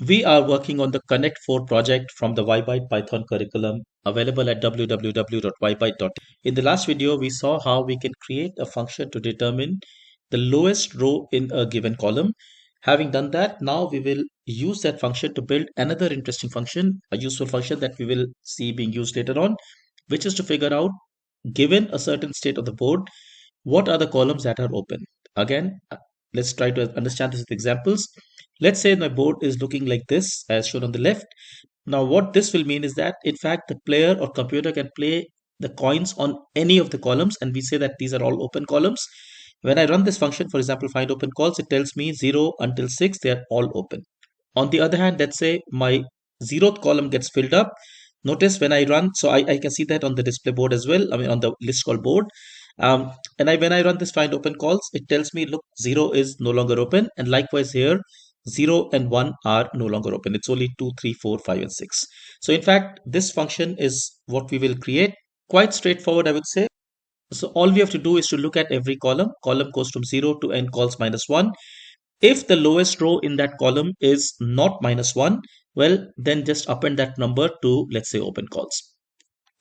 We are working on the Connect 4 project from the YByte Python curriculum available at www.ybyte.in. In the last video, we saw how we can create a function to determine the lowest row in a given column. Having done that, now we will use that function to build another interesting function, a useful function that we will see being used later on, which is to figure out, given a certain state of the board, what are the columns that are open. Again, let's try to understand this with examples. Let's say my board is looking like this as shown on the left. Now what this will mean is that in fact the player or computer can play the coins on any of the columns, and we say that these are all open columns. When I run this function, for example, find open calls, it tells me 0 until 6, they are all open. On the other hand, let's say my zeroth column gets filled up. Notice when I run, so I can see that on the display board as well, I mean on the list call board. When I run this find open calls, it tells me, look, 0 is no longer open. And likewise here, 0 and 1 are no longer open. It's only 2, 3, 4, 5, and 6. So in fact, this function is what we will create. Quite straightforward, I would say. So all we have to do is to look at every column. Column goes from 0 to n calls minus 1. If the lowest row in that column is not minus 1, well, then just append that number to, let's say, open calls,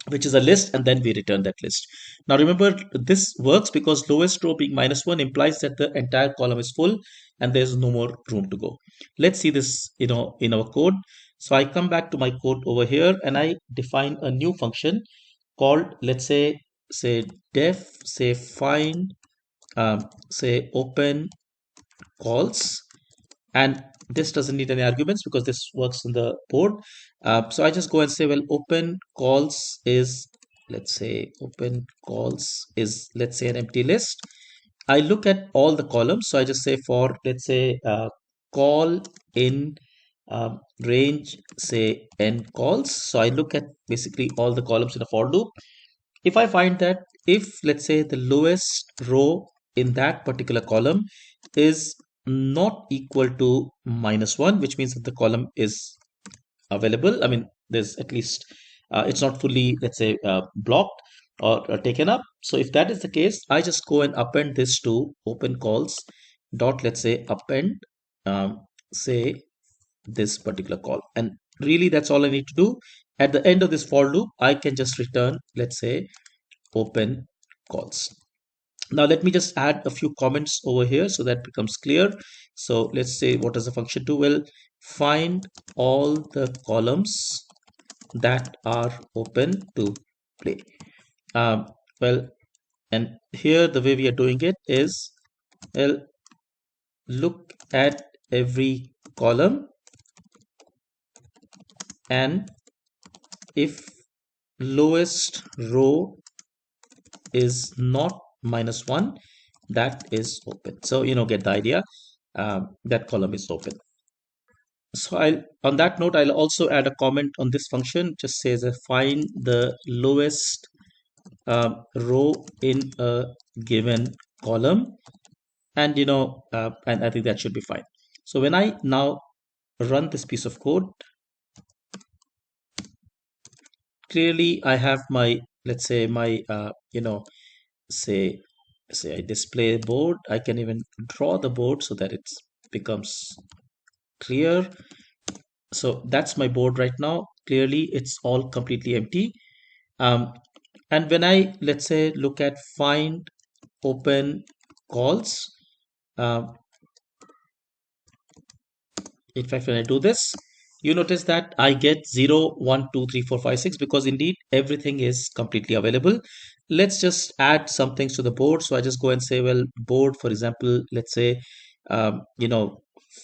which is a list, and then we return that list. Now remember, this works because lowest row being minus 1 implies that the entire column is full and there's no more room to go. Let's see this in our code. So I come back to my code over here and I define a new function called, let's say def say find say open calls, and this doesn't need any arguments because this works in the board. So I just go and say, well, open calls is, let's say an empty list. I look at all the columns, so I just say for, let's say, call in range say n calls. So I look at basically all the columns in a for loop. If I find that if, let's say, the lowest row in that particular column is not equal to minus 1, which means that the column is available, I mean there's at least it's not fully, let's say, blocked or taken up. So if that is the case, I just go and append this to open calls dot, let's say, append say this particular call, and really that's all I need to do. At the end of this for loop, I can just return, let's say, open calls. Now let me just add a few comments over here so that becomes clear. So let's say, what does the function do? Well, find all the columns that are open to play. Well, and here the way we are doing it is, well, look at every column, and if lowest row is not minus 1, that is open. So get the idea. That column is open. So on that note, I'll also add a comment on this function. Just says find the lowest row in a given column, and and I think that should be fine. So when I now run this piece of code, clearly I have my, let's say, my say I display board. I can even draw the board so that it becomes clear. So that's my board right now. Clearly it's all completely empty. And when I, let's say, look at find open calls, in fact, when I do this, you notice that I get 0, 1, 2, 3, 4, 5, 6, because indeed everything is completely available. Let's just add some things to the board. So I just go and say, well, board, for example, let's say,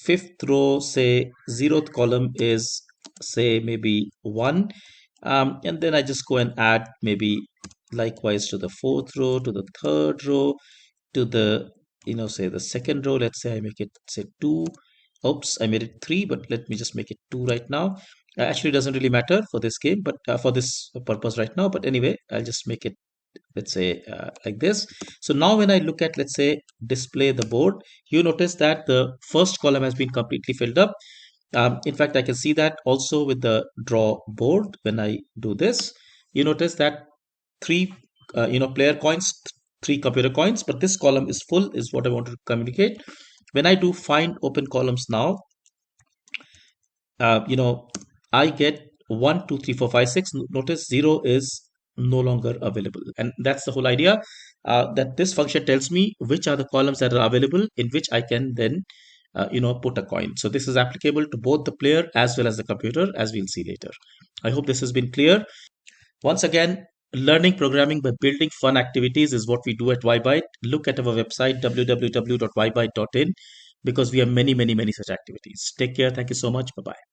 fifth row, say, 0th column is, say, maybe 1. And then I just go and add maybe likewise to the 4th row, to the 3rd row, to the, say the 2nd row. Let's say I make it, say, 2. Oops, I made it 3, but let me just make it 2 right now. Actually, it doesn't really matter for this game, but for this purpose right now. But anyway, I'll just make it, let's say, like this. So now when I look at, let's say, display the board, you notice that the first column has been completely filled up. In fact, I can see that also with the draw board. When I do this, you notice that 3 player coins, 3 computer coins, but this column is full, is what I want to communicate. When I do find open columns now, I get 1, 2, 3, 4, 5, 6. Notice 0 is no longer available. And that's the whole idea, that this function tells me which are the columns that are available in which I can then, put a coin. So this is applicable to both the player as well as the computer, as we'll see later. I hope this has been clear. Once again, learning programming by building fun activities is what we do at YByte. Look at our website, www.ybyte.in, because we have many, many, many such activities. Take care. Thank you so much. Bye bye.